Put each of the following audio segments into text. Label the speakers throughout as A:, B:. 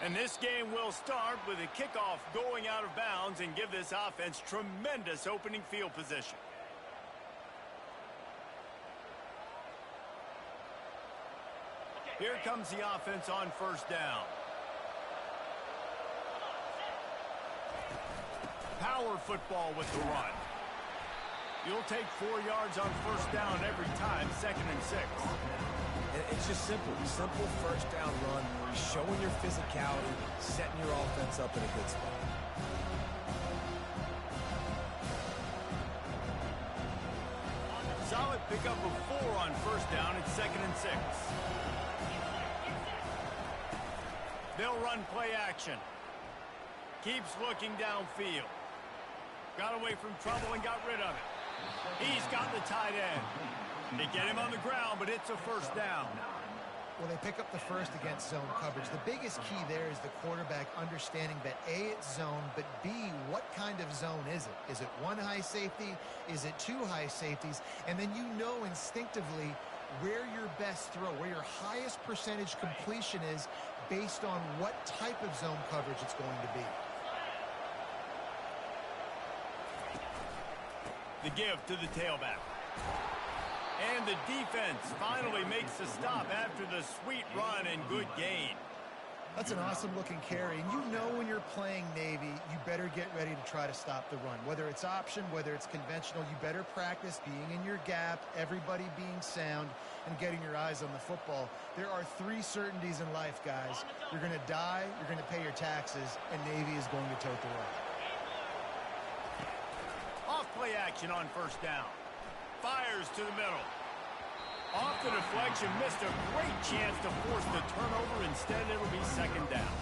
A: And this game will start with a kickoff going out of bounds and give this offense tremendous opening field position. Here comes the offense on first down. Power football with the run. You'll take 4 yards on first down every time, 2nd and 6.
B: It's just simple first down run, showing your physicality, setting your offense up in a good spot.
A: Solid pickup of 4 on first down at 2nd and 6. They'll run play action. Keeps looking downfield. Got away from trouble and got rid of it. He's got the tight end. They get him on the ground, but it's a first down.
C: Well, they pick up the first against zone coverage. The biggest key there is the quarterback understanding that A, it's zone, but B, what kind of zone is it? Is it one high safety? Is it 2 high safeties? And then you know instinctively where your best throw, where your highest percentage completion is based on what type of zone coverage it's going to be.
A: The give to the tailback. And the defense finally makes the stop after the sweet run and good gain.
C: That's an awesome-looking carry. And you know when you're playing Navy, you better get ready to try to stop the run. Whether it's option, whether it's conventional, you better practice being in your gap, everybody being sound, and getting your eyes on the football. There are 3 certainties in life, guys. You're going to die, you're going to pay your taxes, and Navy is going to tote the rock.
A: Off play action on first down. Fires to the middle. Off the deflection, missed a great chance to force the turnover. Instead, it'll be 2nd down.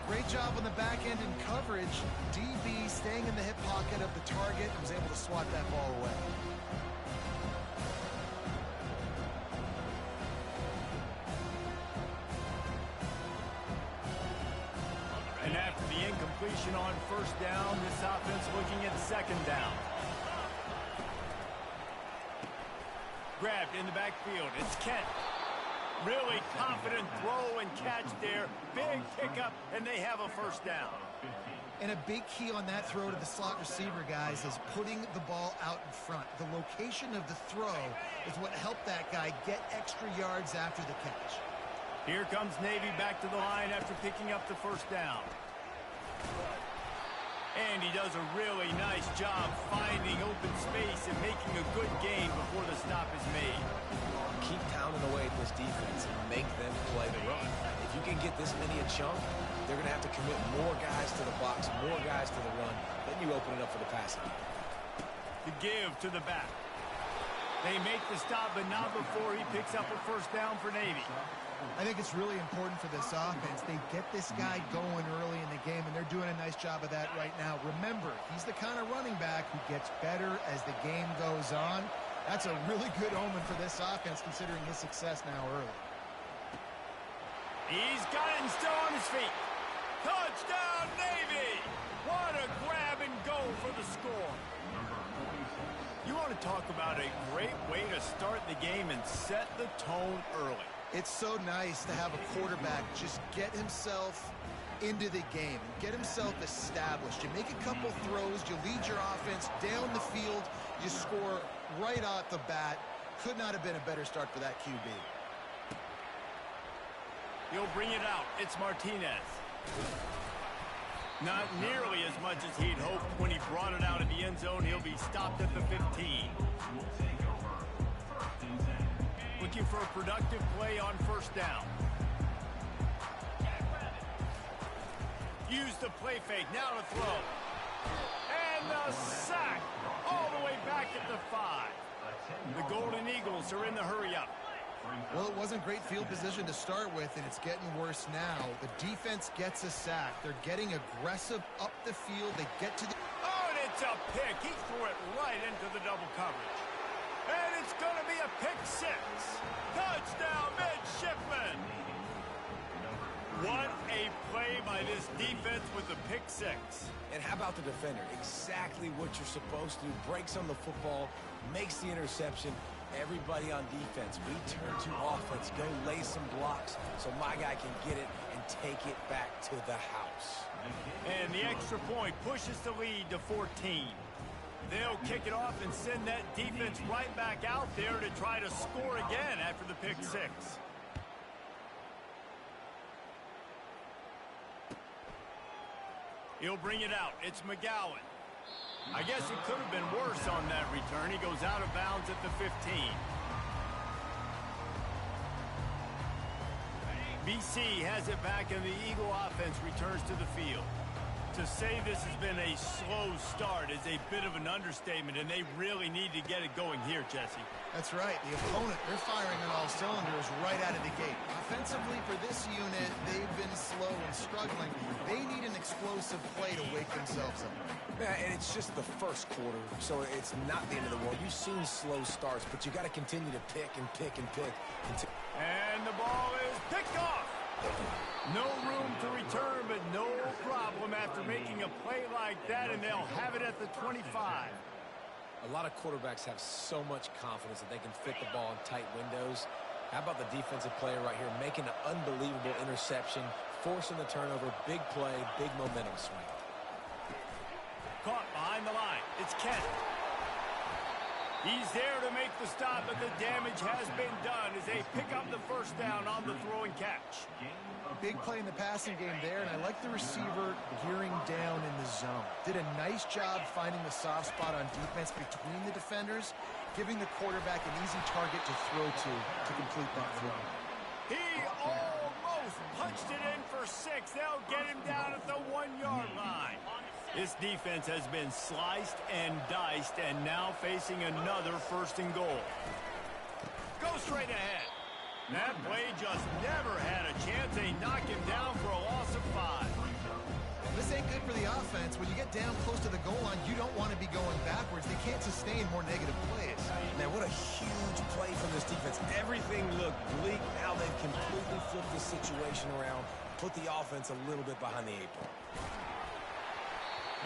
C: Great job on the back end in coverage. DB staying in the hip pocket of the target and was able to swat that ball away.
A: And after the incompletion on first down, this offense looking at 2nd down. Grabbed in the backfield. It's Kent. Really confident throw and catch there. Big pickup, and they have a first down.
C: And a big key on that throw to the slot receiver, guys, is putting the ball out in front. The location of the throw is what helped that guy get extra yards after the catch.
A: Here comes Navy back to the line after picking up the first down. And he does a really nice job finding open space and making a good gain before the stop is made.
B: Keep pounding away at this defense and make them play the run. If you can get this many a chunk, they're going to have to commit more guys to the box, more guys to the run. Then you open it up for the passing.
A: The give to the back. They make the stop, but not before he picks up a first down for Navy.
C: I think it's really important for this offense. They get this guy going early in the game, and they're doing a nice job of that right now. Remember, he's the kind of running back who gets better as the game goes on. That's a really good omen for this offense, considering his success now early.
A: He's got it and still on his feet. Touchdown, Navy! What a grab and go for the score. You want to talk about a great way to start the game and set the tone early.
C: It's so nice to have a quarterback just get himself into the game, get himself established. You make a couple throws, you lead your offense down the field, you score right off the bat. Could not have been a better start for that QB.
A: He'll bring it out. It's Martinez. Not nearly as much as he'd hoped when he brought it out of the end zone. He'll be stopped at the 15. Looking for a productive play on first down. Use the play fake. Now to throw. And the sack all the way back at the 5. The Golden Eagles are in the hurry-up.
C: Well, it wasn't great field position to start with, and it's getting worse now. The defense gets a sack. They're getting aggressive up the field. They get to the...
A: Oh, and it's a pick. He threw it right into the double coverage. And it's going to be a pick 6. Touchdown, midshipman. What a play by this defense with the pick 6.
B: And how about the defender? Exactly what you're supposed to do. Breaks on the football, makes the interception. Everybody on defense, we turn to offense. Go lay some blocks so my guy can get it and take it back to the house.
A: And the extra point pushes the lead to 14. They'll kick it off and send that defense right back out there to try to score again after the pick six. He'll bring it out. It's McGowan. I guess it could have been worse on that return. He goes out of bounds at the 15. BC has it back, and the Eagle offense returns to the field. To say this has been a slow start is a bit of an understatement, and they really need to get it going here, Jesse.
C: That's right. The opponent, they're firing on all cylinders right out of the gate. Offensively, for this unit, they've been slow and struggling. They need an explosive play to wake themselves up.
B: Yeah, and it's just the first quarter, so it's not the end of the world. You've seen slow starts, but you got to continue to pick and pick and pick.
A: And the ball is picked off. No room to return, but no problem after making a play like that, and they'll have it at the 25.
B: A lot of quarterbacks have so much confidence that they can fit the ball in tight windows. How about the defensive player right here making an unbelievable interception, forcing the turnover, big play, big momentum swing.
A: Caught behind the line. It's Kent. He's there to make the stop, but the damage has been done as they pick up the first down on the throw and catch.
C: Big play in the passing game there, and I like the receiver gearing down in the zone. Did a nice job finding the soft spot on defense between the defenders, giving the quarterback an easy target to throw to complete that throw.
A: He almost punched it in for 6. They'll get him down at the 1-yard line. This defense has been sliced and diced, and now facing another first and goal. Go straight ahead. That play just never had a chance. They knock him down for a loss of 5.
C: This ain't good for the offense. When you get down close to the goal line, you don't want to be going backwards. They can't sustain more negative plays.
B: Man, what a huge play from this defense. Everything looked bleak. Now they've completely flipped the situation around, put the offense a little bit behind the 8 ball.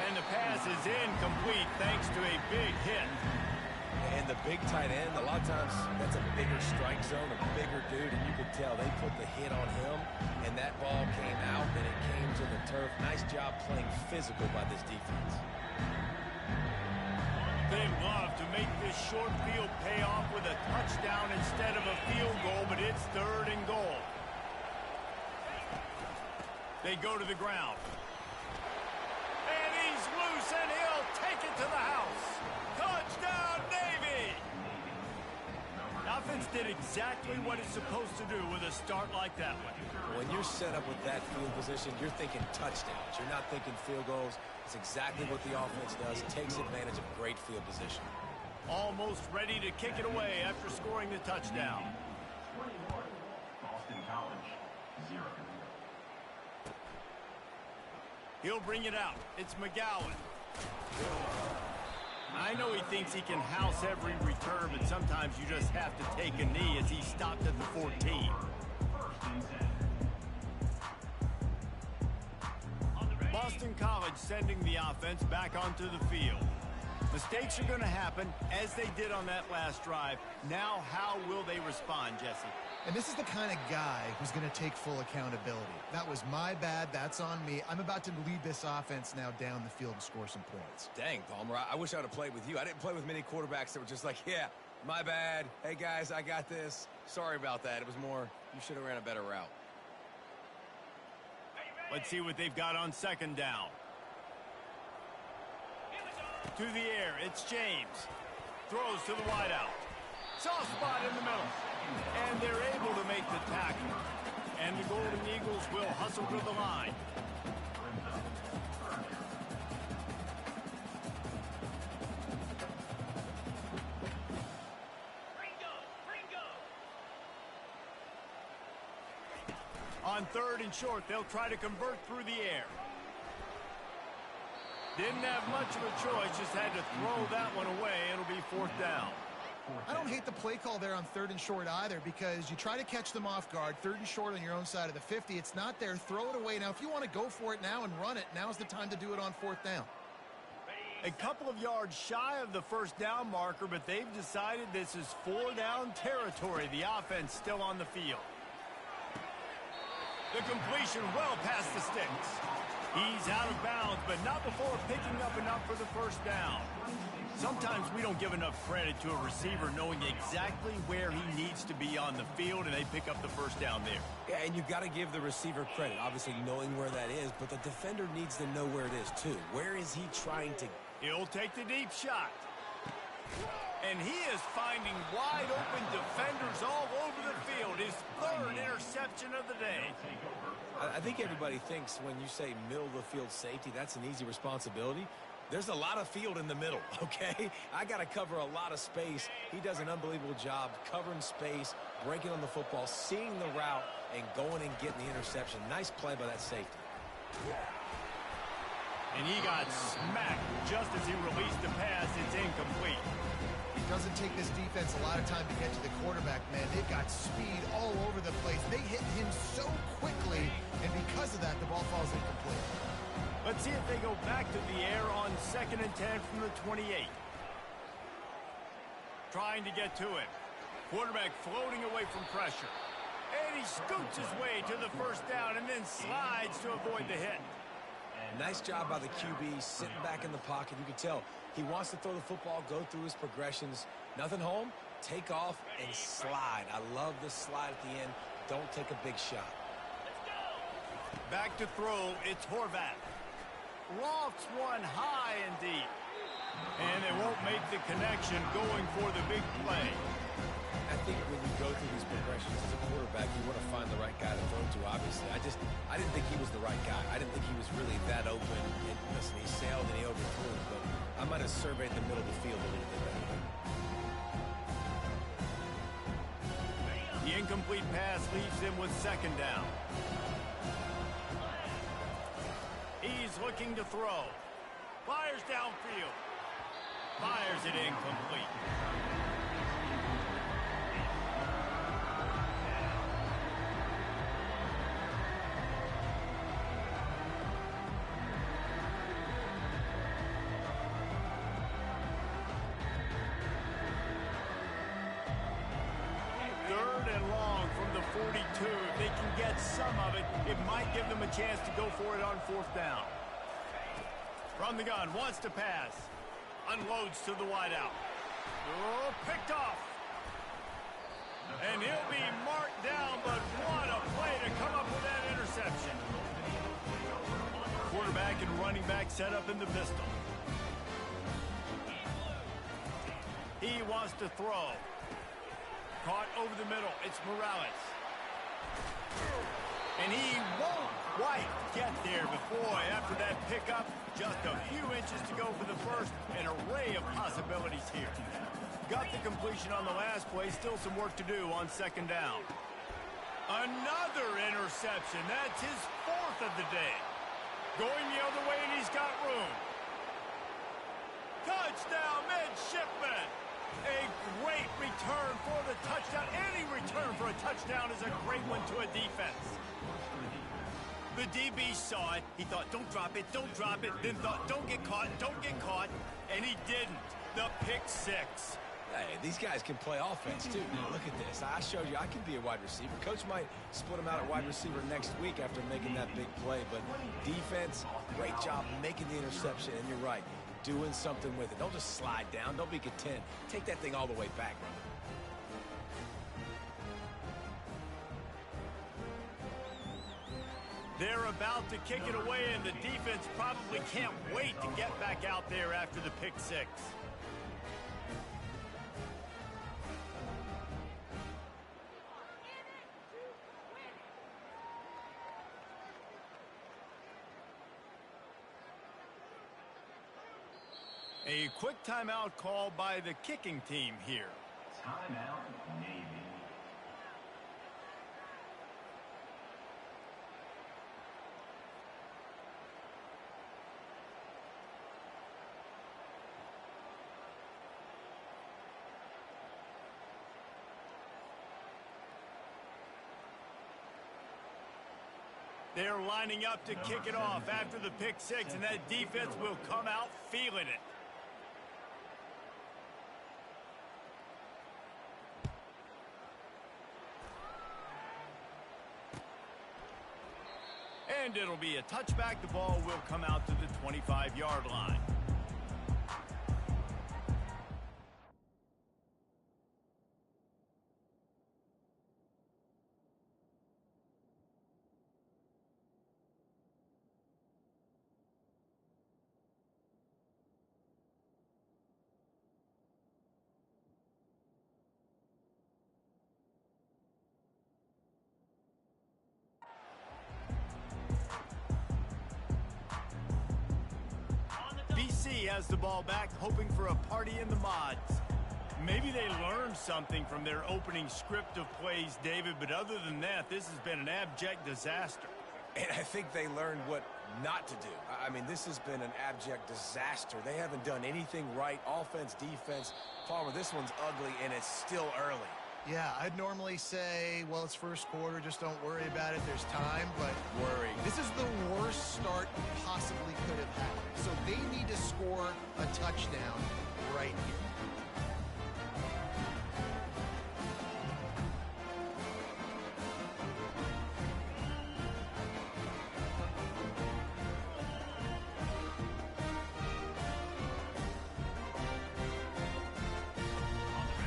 A: And the pass is incomplete thanks to a big hit.
B: And the big tight end, a lot of times that's a bigger strike zone, a bigger dude, and you could tell they put the hit on him, and that ball came out, and it came to the turf. Nice job playing physical by this defense.
A: They'd love to make this short field pay off with a touchdown instead of a field goal, but it's 3rd and goal. They go to the ground. And he's loose, and he'll take it to the house. Touchdown, Navy! The offense did exactly what it's supposed to do with a start like that one.
B: When you're set up with that field position, you're thinking touchdowns. You're not thinking field goals. It's exactly what the offense does. Takes advantage of great field position.
A: Almost ready to kick it away after scoring the touchdown.
D: Boston College, 0.
A: He'll bring it out. It's McGowan. I know he thinks he can house every return, but sometimes you just have to take a knee as he stopped at the 14. Boston College sending the offense back onto the field. Mistakes are going to happen, as they did on that last drive. Now, how will they respond, Jesse?
C: And this is the kind of guy who's going to take full accountability. That was my bad. That's on me. I'm about to lead this offense now down the field and score some points.
B: Dang, Palmer, I wish I would have played with you. I didn't play with many quarterbacks that were just like, yeah, my bad. Hey, guys, I got this. Sorry about that. It was more, you should have ran a better route.
A: Let's see what they've got on 2nd down. To the air, it's James. Throws to the wideout. Soft spot in the middle. And they're able to make the tackle. And the Golden Eagles will hustle to the line. On 3rd and short, they'll try to convert through the air. Didn't have much of a choice, just had to throw that one away. It'll be 4th down.
C: I don't hate the play call there on 3rd and short either, because you try to catch them off guard. 3rd and short on your own side of the 50. It's not there. Throw it away. Now, if you want to go for it now and run it, now's the time to do it on 4th down.
A: A couple of yards shy of the first down marker, but they've decided this is 4-down territory. The offense still on the field. The completion well past the sticks. He's out of bounds, but not before picking up enough for the first down. Sometimes we don't give enough credit to a receiver knowing exactly where he needs to be on the field, and they pick up the first down there.
B: Yeah, and you've got to give the receiver credit, obviously knowing where that is, but the defender needs to know where it is too. Where is he trying to?
A: He'll take the deep shot. And he is finding wide open defenders all over the field. His third interception of the day.
B: I think everybody thinks when you say middle of the field safety, that's an easy responsibility. There's a lot of field in the middle, okay? I got to cover a lot of space. He does an unbelievable job covering space, breaking on the football, seeing the route, and going and getting the interception. Nice play by that safety.
A: And he got smacked just as he released the pass. It's incomplete.
C: It doesn't take this defense a lot of time to get to the quarterback, man. They've got speed all over the place. They hit him so quickly, and because of that, the ball falls incomplete.
A: Let's see if they go back to the air on 2nd and 10 from the 28. Trying to get to it. Quarterback floating away from pressure. And he scoots his way to the first down and then slides to avoid the hit.
B: Nice job by the QB, sitting back in the pocket. You can tell he wants to throw the football, go through his progressions. Nothing home, take off, and slide. I love the slide at the end. Don't take a big shot.
A: Back to throw, it's Horvath. Lofts one high and deep. And they won't make the connection going for the big play.
B: I think when you go through these progressions as a quarterback, you want to find the right guy to throw to, obviously. I didn't think he was the right guy. I didn't think he was really that open. And listen, he sailed and he overthrew, but I might have surveyed the middle of the field a little bit better.
A: The incomplete pass leaves him with 2nd down. He's looking to throw. Fires downfield. Fires it incomplete. From the 42, if they can get some of it, it might give them a chance to go for it on 4th down. From the gun, wants to pass. Unloads to the wideout. Oh, picked off. And he'll be marked down, but what a play to come up with that interception. Quarterback and running back set up in the pistol. He wants to throw. Caught over the middle. It's Morales. And he won't quite get there. But boy, after that pickup, just a few inches to go for the first. An array of possibilities here. Got the completion on the last play. Still some work to do on 2nd down. Another interception. That's his 4th of the day. Going the other way, and he's got room. Touchdown, midshipman. A great return for the touchdown. Any return for a touchdown is a great one to a defense. The DB saw it. He thought, don't drop it, don't drop it. Then thought, don't get caught, don't get caught. And he didn't. The pick 6.
B: Hey, these guys can play offense, too. Look at this. I showed you I can be a wide receiver. Coach might split him out at wide receiver next week after making that big play. But defense, great job making the interception. And you're right. Doing something with it. Don't just slide down. Don't be content. Take that thing all the way back, brother.
A: They're about to kick it away, and the defense probably can't wait to get back out there after the pick 6. A quick timeout call by the kicking team here.
D: Timeout, Navy.
A: They're lining up to kick it off after the pick six, and that defense will come out feeling it. And it'll be a touchback. The ball will come out to the 25-yard line. BC has the ball back, hoping for a party in the mods. Maybe they learned something from their opening script of plays, David, but other than that, this has been an abject disaster.
B: And I think they learned what not to do. I mean, this has been an abject disaster. They haven't done anything right, offense, defense. Palmer, this one's ugly, and it's still early.
C: Yeah, I'd normally say, well, it's first quarter, just don't worry about it, there's time, but
B: Worry.
C: this is the worst start you possibly could have had. So they need to score a touchdown right here.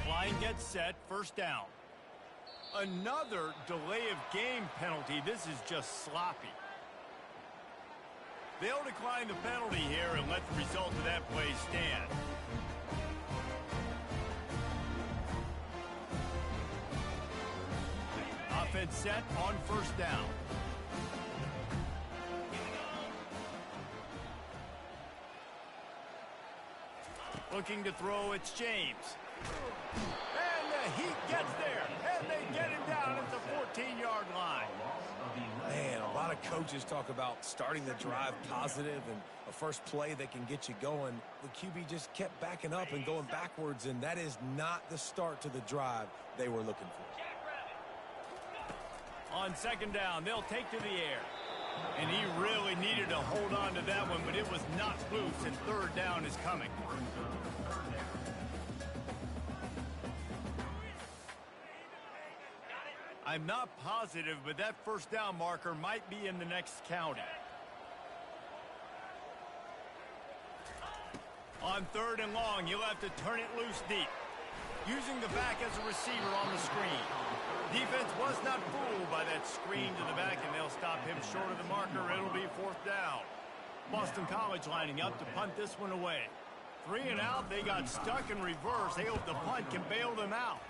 A: Line gets set, first down. Another delay of game penalty. This is just sloppy. They'll decline the penalty here and let the result of that play stand. Offense set on first down. Looking to throw, it's James. And the Heat gets there, and they get him down at the 14-yard line.
B: Man, a lot of coaches talk about starting the drive positive and a first play that can get you going. The QB just kept backing up and going backwards, and that is not the start to the drive they were looking for.
A: On second down, they'll take to the air. And he really needed to hold on to that one, but it was knocked loose, and third down is coming. I'm not positive, but that first down marker might be in the next county. On third and long, you'll have to turn it loose deep. Using the back as a receiver on the screen. Defense was not fooled by that screen to the back, and they'll stop him short of the marker. It'll be fourth down. Boston College lining up to punt this one away. 3 and out, they got stuck in reverse. They hope the punt can bail them out.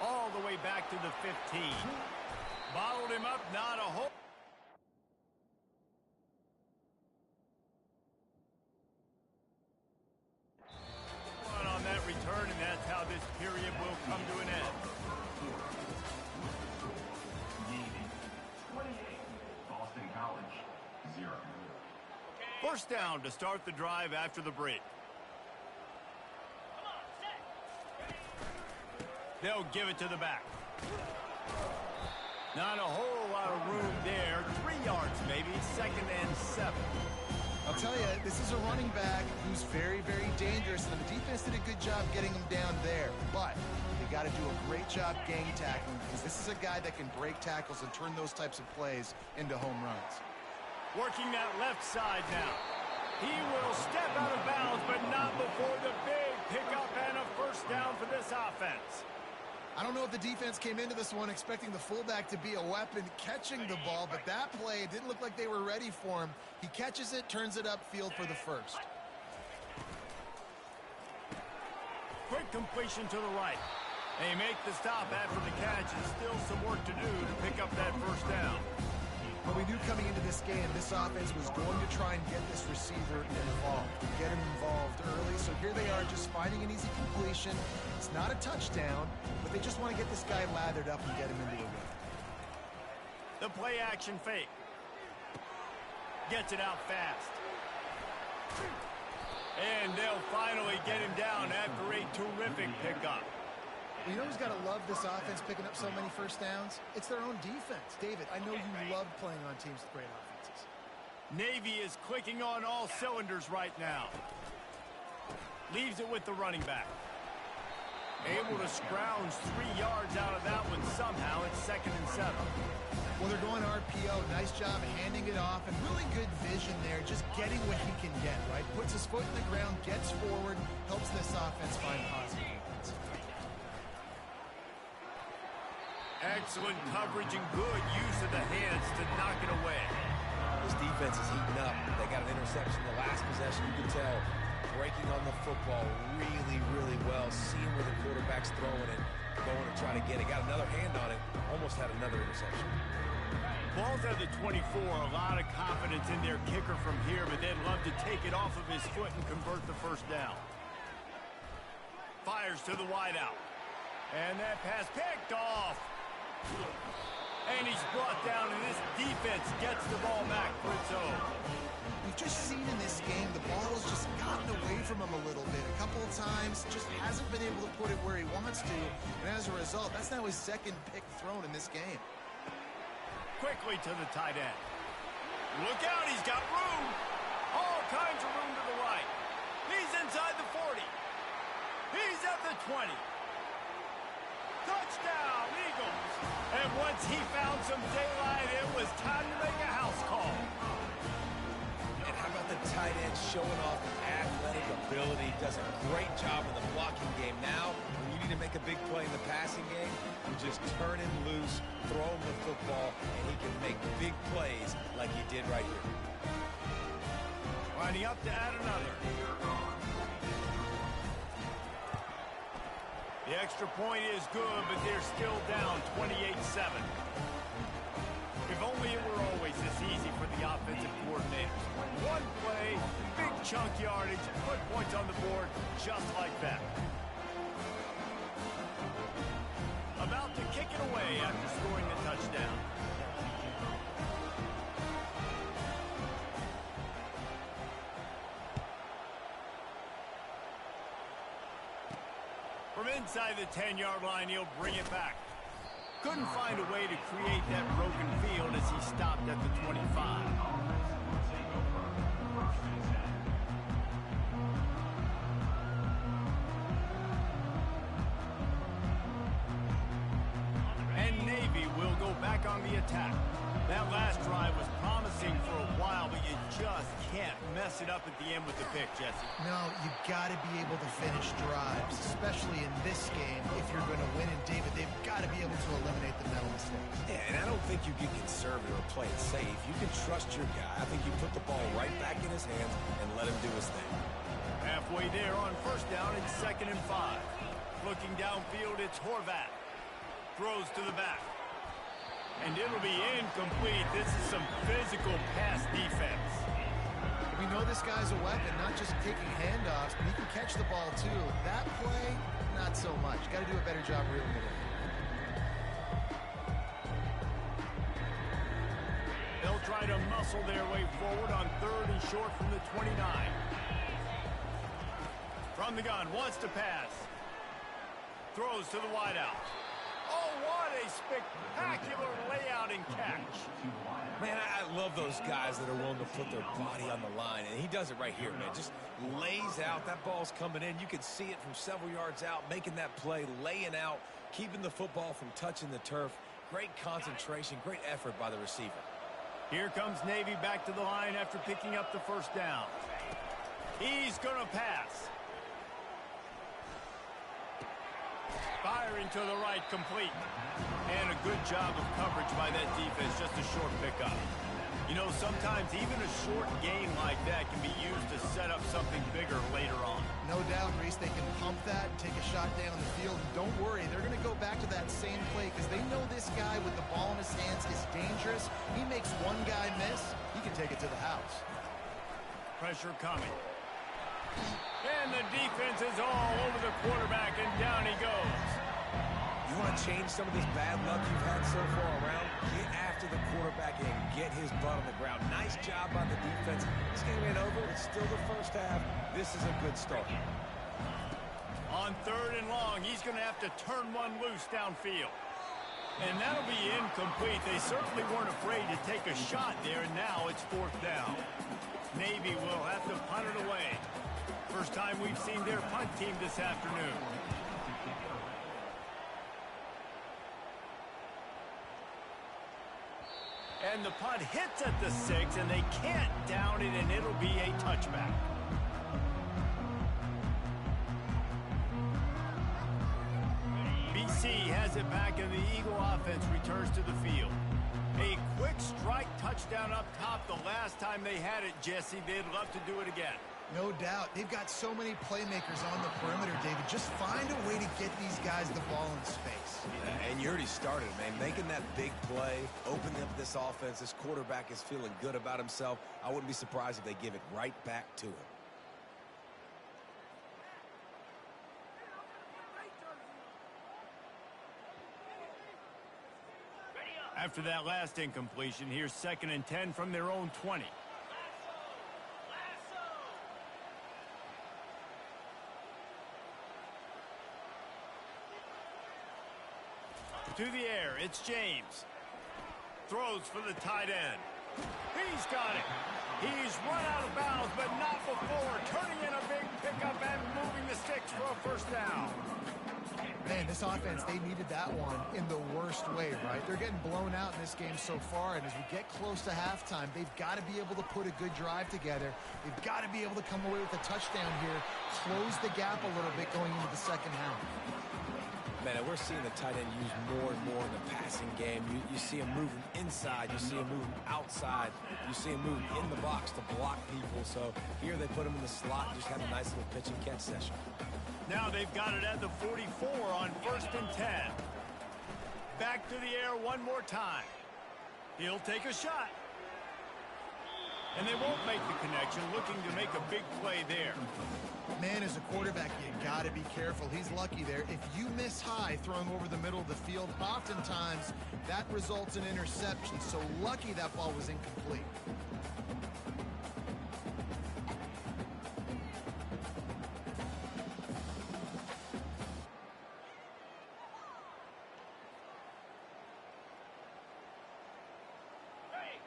A: All the way back to the 15. Bottled him up, not a hole. On that return, and that's how this period will come to an end.
D: 28, Boston College, 0.
A: First down to start the drive after the break. They'll give it to the back. Not a whole lot of room there. 3 yards, maybe. Second and 7.
C: I'll tell you, this is a running back who's very, very dangerous, and the defense did a good job getting him down there. But they got to do a great job gang tackling, because this is a guy that can break tackles and turn those types of plays into home runs.
A: Working that left side now. He will step out of bounds, but not before the big pickup and a first down for this offense.
C: I don't know if the defense came into this one expecting the fullback to be a weapon catching the ball, but that play didn't look like they were ready for him. He catches it, turns it upfield for the first.
A: Quick completion to the right. They make the stop after the catch, and still some work to do to pick up that first down.
C: But we knew coming into this game, this offense was going to try and get this receiver involved, get him involved early. So here they are just finding an easy completion. It's not a touchdown, but they just want to get this guy lathered up and get him into the run.
A: The play action fake. Gets it out fast. And they'll finally get him down after a terrific pickup.
C: Well, you know who's got to love this offense picking up so many first downs? It's their own defense. David, I know you love playing on teams with great offenses.
A: Navy is clicking on all cylinders right now. Leaves it with the running back. Able to scrounge 3 yards out of that one somehow. It's 2nd and 7.
C: Well, they're going RPO. Nice job handing it off, and really good vision there, just getting what he can get, right? Puts his foot in the ground, gets forward, helps this offense find positive movements.
A: Excellent coverage and good use of the hands to knock it away.
B: This defense is heating up. They got an interception the last possession. You can tell breaking on the football really, really well, seeing where the quarterback's throwing it, going to try to get it. Got another hand on it, almost had another interception.
A: Ball's at the 24, a lot of confidence in their kicker from here, but they'd love to take it off of his foot and convert the first down. Fires to the wideout. And that pass picked off. And he's brought down, and this defense gets the ball back for its own.
C: We've just seen in this game the ball has just gotten away from him a little bit. A couple of times, just hasn't been able to put it where he wants to. And as a result, that's now his 2nd pick thrown in this game.
A: Quickly to the tight end. Look out, he's got room. All kinds of room to the right. He's inside the 40. He's at the 20. Touchdown, Eagles. And once he found some daylight, it was time to make a house call.
B: And how about the tight end showing off athletic ability? Does a great job in the blocking game. Now, when you need to make a big play in the passing game, you just turn him loose, throw him the football, and he can make big plays like he did right here.
A: Lining up to add another. The extra point is good, but they're still down 28-7. If only it were always this easy for the offensive coordinators. One play, big chunk yardage, put points on the board just like that. About to kick it away after scoring a touchdown. From inside the 10-yard line, he'll bring it back. Couldn't find a way to create that broken field as he stopped at the 25. And Navy will go back on the attack. That last drive was promising for a while, but you just can't mess it up at the end with the pick, Jesse.
C: No, you got to be able to finish drives, especially in this game. If you're going to win, and David, they've got to be able to eliminate the mental mistakes.
B: Yeah, and I don't think you get conservative or play it safe. You can trust your guy. I think you put the ball right back in his hands and let him do his thing.
A: Halfway there on first down, it's 2nd and 5. Looking downfield, it's Horvat. Throws to the back. And it'll be incomplete. This is some physical pass defense.
C: We know this guy's a weapon, not just taking handoffs, but he can catch the ball too. That play, not so much. Got to do a better job reeling it in.
A: They'll try to muscle their way forward on 3rd and short from the 29. From the gun, wants to pass. Throws to the wideout. Oh, what a spectacular layout and catch.
B: Man, I love those guys that are willing to put their body on the line, and he does it right here, man. Just lays out. That ball's coming in. You can see it from several yards out, making that play, laying out, keeping the football from touching the turf. Great concentration, great effort by the receiver.
A: Here comes Navy back to the line after picking up the first down. He's going to pass. Firing to the right, complete. And a good job of coverage by that defense, just a short pickup. You know, sometimes even a short gain like that can be used to set up something bigger later on.
C: No doubt, Reese, they can pump that and take a shot down the field. And don't worry, they're going to go back to that same play because they know this guy with the ball in his hands is dangerous. He makes one guy miss, he can take it to the house.
A: Pressure coming. And the defense is all over the quarterback, and down he goes.
B: You want to change some of this bad luck you've had so far around? Get after the quarterback and get his butt on the ground. Nice job by the defense. This game ain't over. It's still the first half. This is a good start.
A: On 3rd and long, he's going to have to turn one loose downfield. And that'll be incomplete. They certainly weren't afraid to take a shot there, and now it's 4th down. Navy will have to punt it away. First time we've seen their punt team this afternoon. And the punt hits at the 6, and they can't down it, and it'll be a touchback. BC has it back, and the Eagle offense returns to the field. A quick strike touchdown up top the last time they had it, Jesse. They'd love to do it again.
C: No doubt. They've got so many playmakers on the perimeter, David. Just find a way to get these guys the ball in space.
B: And you already started, man. Making that big play, opening up this offense. This quarterback is feeling good about himself. I wouldn't be surprised if they give it right back to him.
A: After that last incompletion, here's 2nd and 10 from their own 20. To the air, it's James. Throws for the tight end. He's got it. He's run out of bounds, but not before. Turning in a big pickup and moving the sticks for a 1st down.
C: Man, this offense, they needed that one in the worst way, right? They're getting blown out in this game so far, and as we get close to halftime, they've got to be able to put a good drive together. They've got to be able to come away with a touchdown here, close the gap a little bit going into the 2nd half.
B: Man, we're seeing the tight end used more and more in the passing game. You see him moving inside. You see him moving outside. You see him moving in the box to block people. So here they put him in the slot and just have a nice little pitch and catch session.
A: Now they've got it at the 44 on 1st and 10. Back to the air one more time. He'll take a shot. And they won't make the connection, looking to make a big play there.
C: Man, as a quarterback, you got to be careful. He's lucky there. If you miss high throwing over the middle of the field, oftentimes that results in interception. So lucky that ball was incomplete.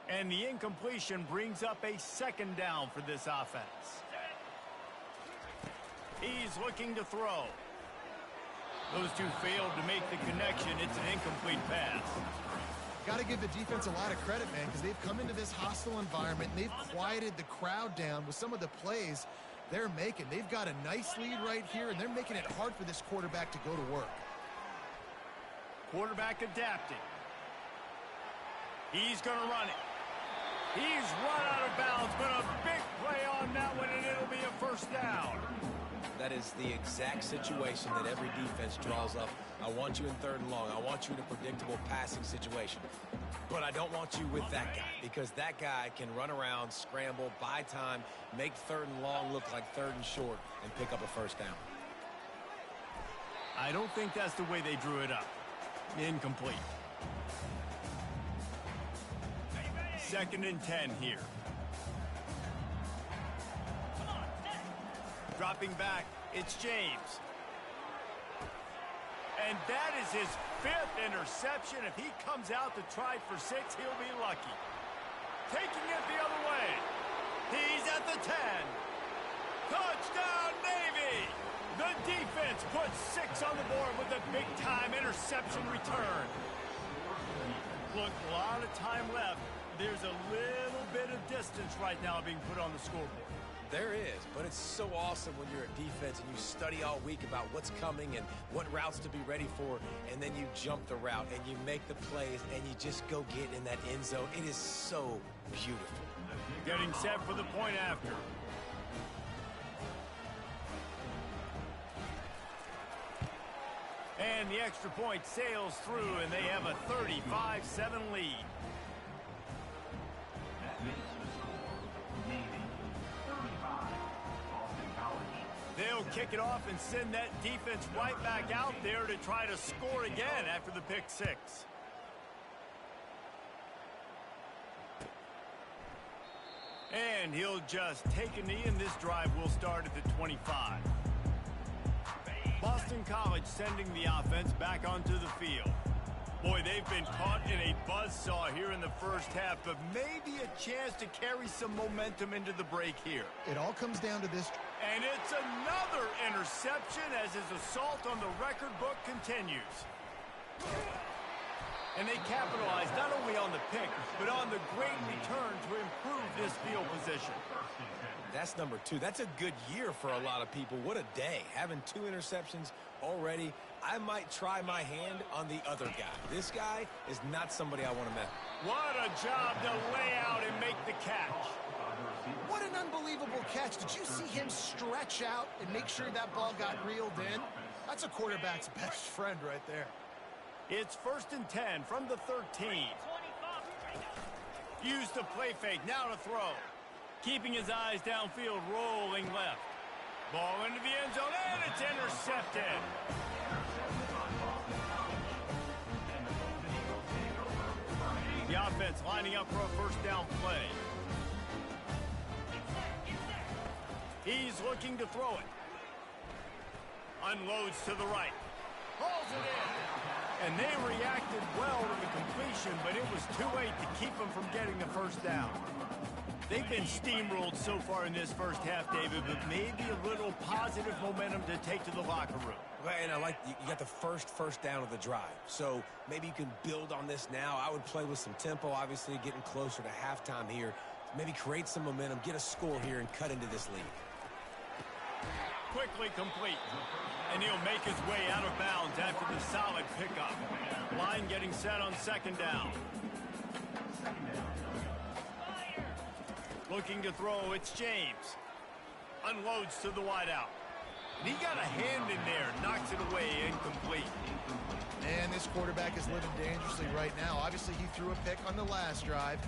A: And the incompletion brings up a 2nd down for this offense. He's looking to throw. Those two failed to make the connection. It's an incomplete pass.
C: Got to give the defense a lot of credit, man, because they've come into this hostile environment and they've quieted the crowd down with some of the plays they're making. They've got a nice lead right here, and they're making it hard for this quarterback to go to work.
A: Quarterback adapting. He's going to run it. He's run out of bounds, but a big play on that one, and it'll be a 1st down.
B: That is the exact situation that every defense draws up. I want you in 3rd and long. I want you in a predictable passing situation. But I don't want you with that guy, because that guy can run around, scramble, buy time, make 3rd and long look like 3rd and short, and pick up a 1st down.
A: I don't think that's the way they drew it up. Incomplete. 2nd and 10 here. Dropping back, it's James. And that is his 5th interception. If he comes out to try for 6, he'll be lucky. Taking it the other way. He's at the 10. Touchdown, Navy! The defense puts 6 on the board with a big-time interception return. Look, a lot of time left. There's a little bit of distance right now being put on the scoreboard.
B: There is, but it's so awesome when you're a defense and you study all week about what's coming and what routes to be ready for, and then you jump the route and you make the plays and you just go get in that end zone. It is so beautiful.
A: Getting set for the point after. And the extra point sails through, and they have a 35-7 lead. They'll kick it off and send that defense right back out there to try to score again after the pick 6. And he'll just take a knee, and this drive will start at the 25. Boston College sending the offense back onto the field. Boy, they've been caught in a buzzsaw here in the first half, but maybe a chance to carry some momentum into the break here.
C: It all comes down to this.
A: And it's another interception as his assault on the record book continues. And they capitalize not only on the pick, but on the great return to improve this field position.
B: That's number 2. That's a good year for a lot of people. What a day. Having 2 interceptions already. I might try my hand on the other guy. This guy is not somebody I want to mess with.
A: What a job to lay out and make the catch.
C: What an unbelievable catch. Did you see him stretch out and make sure that ball got reeled in? That's a quarterback's best friend right there.
A: It's 1st and 10 from the 13. Use the play fake, now to throw. Keeping his eyes downfield, rolling left. Ball into the end zone, and it's intercepted. The offense lining up for a first down play. He's looking to throw it. Unloads to the right. Pulls it in. And they reacted well to the completion, but it was too late to keep them from getting the first down. They've been steamrolled so far in this first half, David, but maybe a little positive momentum to take to the locker room.
B: And I like you got the first down of the drive. So maybe you can build on this now. I would play with some tempo, obviously getting closer to halftime here. Maybe create some momentum, get a score here, and cut into this lead.
A: Quickly complete. And he'll make his way out of bounds after the solid pickup. Line getting set on 2nd down. Looking to throw, it's James. Unloads to the wideout. And he got a hand in there, knocks it away, incomplete.
C: And this quarterback is living dangerously right now. Obviously, he threw a pick on the last drive.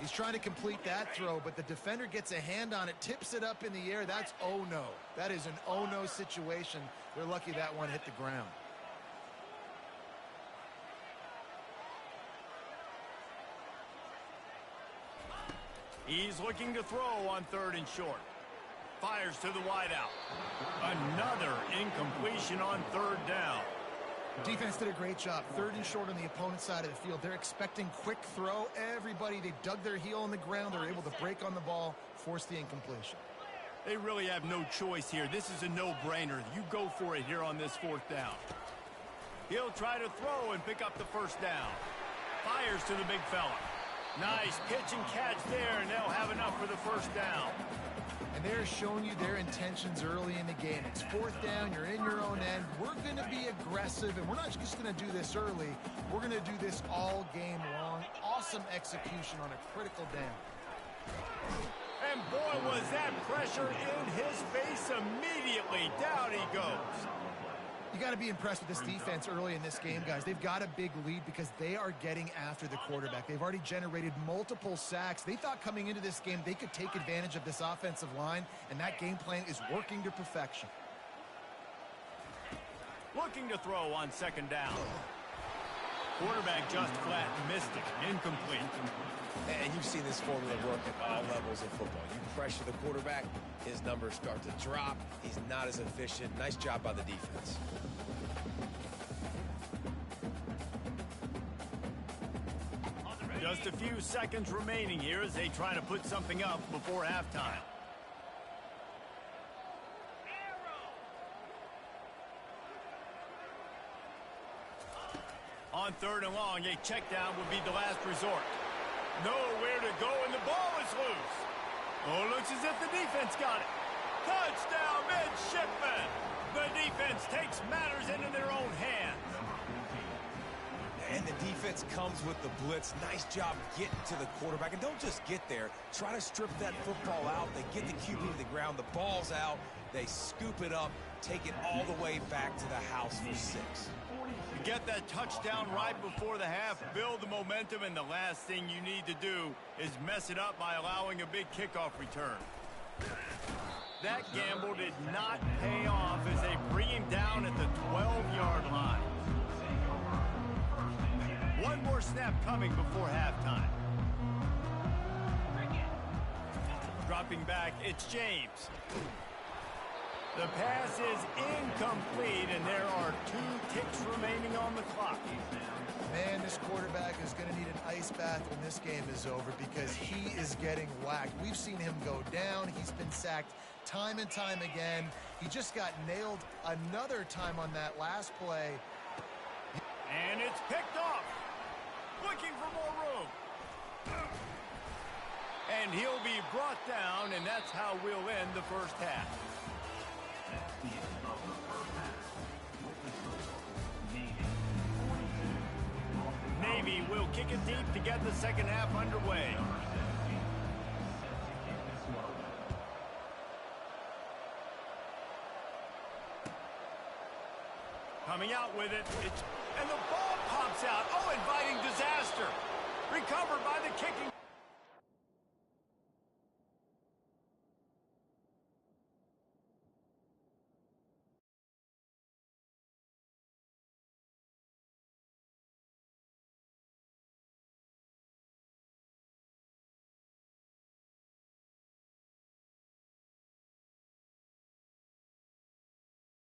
C: He's trying to complete that throw, but the defender gets a hand on it, tips it up in the air. That's oh-no. That is an oh-no situation. They're lucky that one hit the ground.
A: He's looking to throw on 3rd and short. Fires to the wideout. Another incompletion on 3rd down.
C: Defense did a great job. 3rd and short on the opponent's side of the field. They're expecting quick throw. Everybody, they dug their heel on the ground. They're able to break on the ball, force the incompletion.
A: They really have no choice here. This is a no-brainer. You go for it here on this 4th down. He'll try to throw and pick up the first down. Fires to the big fella. Nice pitch and catch there, and they'll have enough for the first down.
C: And they're showing you their intentions early in the game. It's 4th down, you're in your own end. We're going to be aggressive, and we're not just going to do this early. We're going to do this all game long. Awesome execution on a critical down.
A: And boy, was that pressure in his face immediately. Down he goes.
C: You got to be impressed with this defense early in this game, guys. They've got a big lead because they are getting after the quarterback. They've already generated multiple sacks. They thought coming into this game they could take advantage of this offensive line, and that game plan is working to perfection.
A: Looking to throw on 2nd down. Quarterback just flat, missed it, incomplete.
B: And you've seen this formula work at all levels of football. You pressure the quarterback, his numbers start to drop. He's not as efficient. Nice job by the defense.
A: Just a few seconds remaining here as they try to put something up before halftime. On 3rd and long, a check down would be the last resort. Nowhere to go, and the ball is loose. Oh, looks as if the defense got it. Touchdown, midshipmen. The defense takes matters into their own hands.
B: And the defense comes with the blitz. Nice job getting to the quarterback. And don't just get there. Try to strip that football out. They get the QB to the ground. The ball's out. They scoop it up, take it all the way back to the house for 6.
A: Get that touchdown right before the half, build the momentum, and the last thing you need to do is mess it up by allowing a big kickoff return. That gamble did not pay off as they bring him down at the 12-yard line. One more snap coming before halftime. Dropping back, it's James. The pass is incomplete, and there are 2 ticks remaining on the clock.
C: Man, this quarterback is going to need an ice bath when this game is over because he is getting whacked. We've seen him go down. He's been sacked time and time again. He just got nailed another time on that last play.
A: And it's picked off. Looking for more room. And he'll be brought down, and that's how we'll end the first half.
D: That's the end of the first half. With the score, Navy 42.
A: Navy will kick it deep to get the second half underway. Coming out with it, and the ball pops out. Oh, inviting disaster. Recovered by the kicking